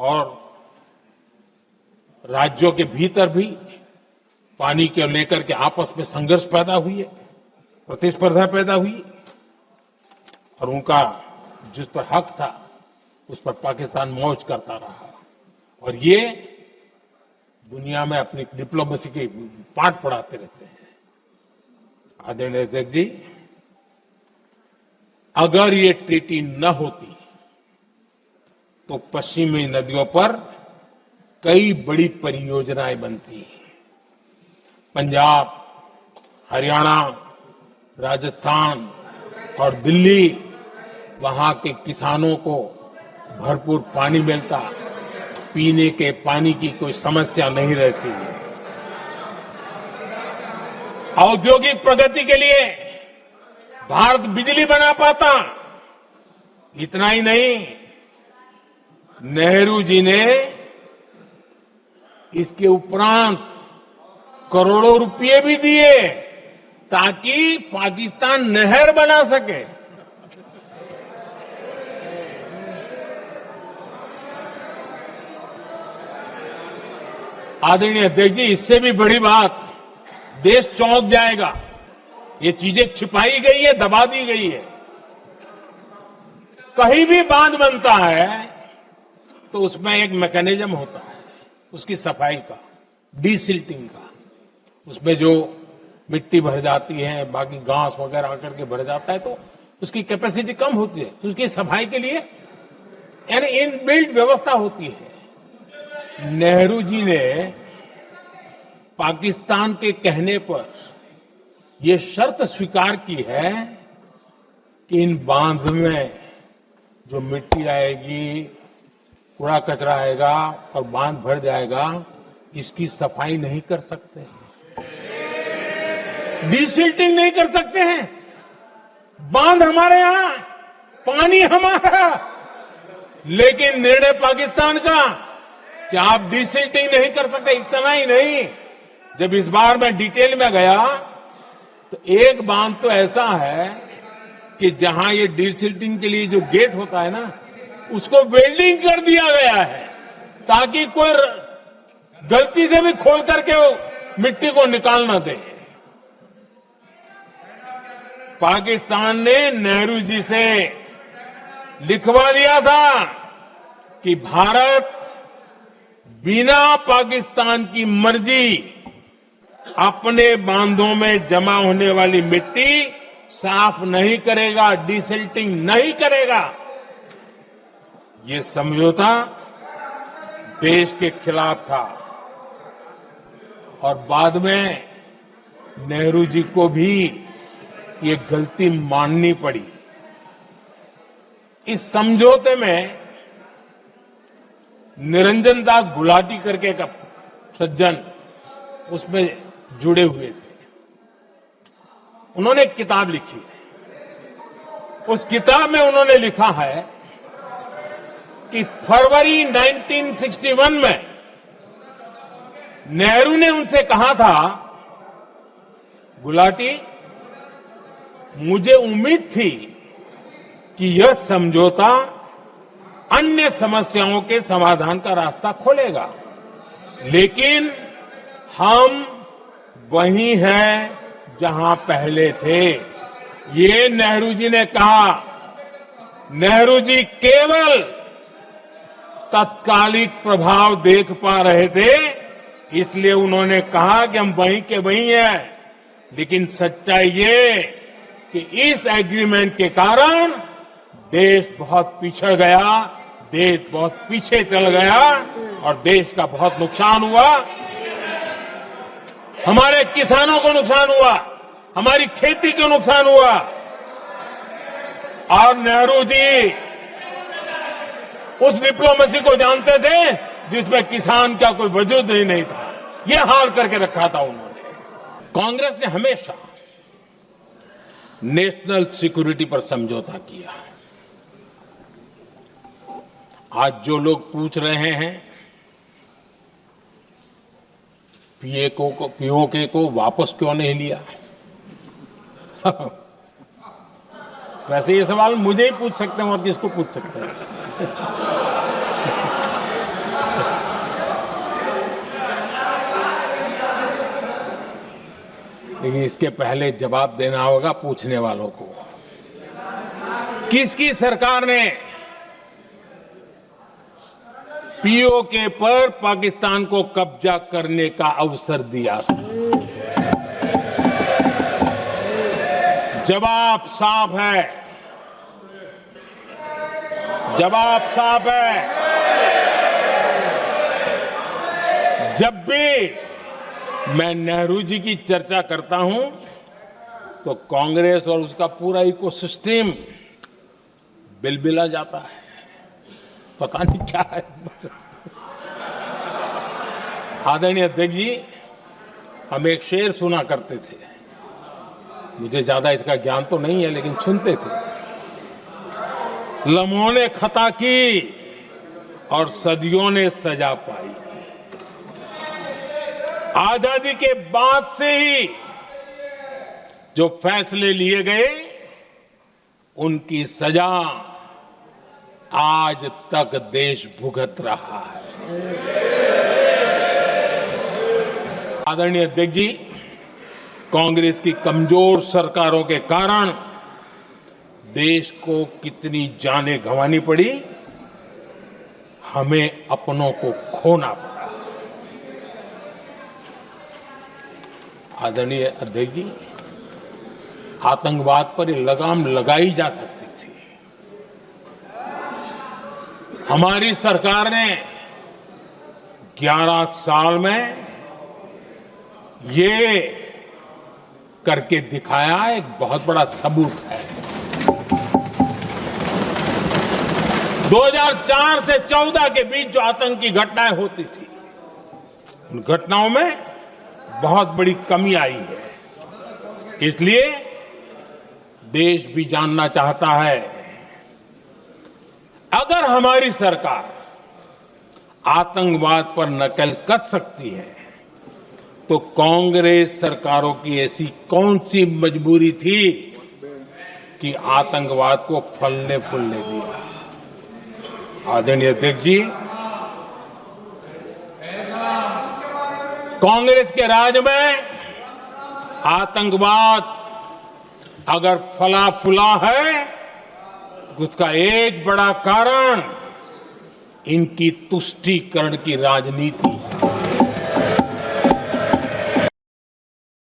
और राज्यों के भीतर भी पानी को लेकर के आपस में संघर्ष पैदा हुई है, प्रतिस्पर्धा पैदा हुई और उनका जिस पर हक था उस पर पाकिस्तान मौज करता रहा और ये दुनिया में अपनी डिप्लोमेसी के पाठ पढ़ाते रहते हैं। आदरणीय अध्यक्ष जी, अगर ये ट्रीटी न होती तो पश्चिमी नदियों पर कई बड़ी परियोजनाएं बनती। पंजाब, हरियाणा, राजस्थान और दिल्ली, वहां के किसानों को भरपूर पानी मिलता, पीने के पानी की कोई समस्या नहीं रहती। औद्योगिक प्रगति के लिए भारत बिजली बना पाता। इतना ही नहीं, नेहरू जी ने इसके उपरांत करोड़ों रुपए भी दिए ताकि पाकिस्तान नहर बना सके। आदरणीय अध्यक्ष जी, इससे भी बड़ी बात, देश चौंक जाएगा। ये चीजें छिपाई गई है, दबा दी गई है। कहीं भी बांध बनता है तो उसमें एक मैकेनिज्म होता है उसकी सफाई का, डीसिल्टिंग का। उसमें जो मिट्टी भर जाती है, बाकी घास वगैरह आकर के भर जाता है तो उसकी कैपेसिटी कम होती है, तो उसकी सफाई के लिए यानी इनबिल्ट व्यवस्था होती है। नेहरू जी ने पाकिस्तान के कहने पर यह शर्त स्वीकार की है कि इन बांध में जो मिट्टी आएगी, कूड़ा कचरा आएगा और बांध भर जाएगा, इसकी सफाई नहीं कर सकते, डीसिल्टिंग नहीं कर सकते हैं। बांध हमारे यहां, पानी हमारा, लेकिन निर्णय पाकिस्तान का कि आप डीसिल्टिंग नहीं कर सकते। इतना ही नहीं, जब इस बार मैं डिटेल में गया तो एक बांध तो ऐसा है कि जहां ये डीसिल्टिंग के लिए जो गेट होता है ना, उसको वेल्डिंग कर दिया गया है ताकि कोई गलती से भी खोल करके वो मिट्टी को निकाल ना दे। पाकिस्तान ने नेहरू जी से लिखवा दिया था कि भारत बिना पाकिस्तान की मर्जी अपने बांधों में जमा होने वाली मिट्टी साफ नहीं करेगा, डीसिल्टिंग नहीं करेगा। ये समझौता देश के खिलाफ था और बाद में नेहरू जी को भी ये गलती माननी पड़ी। इस समझौते में निरंजन दास गुलाटी करके का सज्जन उसमें जुड़े हुए थे। उन्होंने एक किताब लिखी है। उस किताब में उन्होंने लिखा है कि फरवरी 1961 में नेहरू ने उनसे कहा था, गुलाटी, मुझे उम्मीद थी कि यह समझौता अन्य समस्याओं के समाधान का रास्ता खोलेगा, लेकिन हम वहीं हैं जहां पहले थे। ये नेहरू जी ने कहा। नेहरू जी केवल तत्कालिक प्रभाव देख पा रहे थे, इसलिए उन्होंने कहा कि हम वहीं के वहीं हैं, लेकिन सच्चाई ये कि इस एग्रीमेंट के कारण देश बहुत पिछड़ गया, देश बहुत पीछे चल गया और देश का बहुत नुकसान हुआ। हमारे किसानों को नुकसान हुआ, हमारी खेती को नुकसान हुआ। और नेहरू जी उस डिप्लोमेसी को जानते थे जिसमें किसान का कोई वजूद ही नहीं था। यह हाल करके रखा था उन्होंने। कांग्रेस ने हमेशा नेशनल सिक्योरिटी पर समझौता किया। आज जो लोग पूछ रहे हैं पीओके को वापस क्यों नहीं लिया, वैसे ये सवाल मुझे ही पूछ सकते हैं और किसको पूछ सकते हैं। इसके पहले जवाब देना होगा पूछने वालों को। किसकी सरकार ने पीओके पर पाकिस्तान को कब्जा करने का अवसर दिया? जवाब साफ है, जवाब साफ है। जब भी मैं नेहरू जी की चर्चा करता हूं तो कांग्रेस और उसका पूरा इकोसिस्टम बिलबिला जाता है, पता नहीं क्या है। आदरणीय अध्यक्ष जी, हम एक शेर सुना करते थे, मुझे ज्यादा इसका ज्ञान तो नहीं है लेकिन सुनते थे। लम्हों ने खता की और सदियों ने सजा पाई। आजादी के बाद से ही जो फैसले लिए गए उनकी सजा आज तक देश भुगत रहा है। आदरणीय अध्यक्ष जी, कांग्रेस की कमजोर सरकारों के कारण देश को कितनी जानें गंवानी पड़ी, हमें अपनों को खोना पड़ा। आदरणीय अध्यक्ष जी, आतंकवाद पर ये लगाम लगाई जा सकती थी। हमारी सरकार ने 11 साल में ये करके दिखाया, एक बहुत बड़ा सबूत है। 2004 से 14 के बीच जो आतंकी घटनाएं होती थी, उन घटनाओं में बहुत बड़ी कमी आई है। इसलिए देश भी जानना चाहता है, अगर हमारी सरकार आतंकवाद पर नकेल कस सकती है तो कांग्रेस सरकारों की ऐसी कौन सी मजबूरी थी कि आतंकवाद को फलने फूलने दिया? आदरणीय अध्यक्ष जी, कांग्रेस के राज में आतंकवाद अगर फला फूला है तो उसका एक बड़ा कारण इनकी तुष्टीकरण की राजनीति है।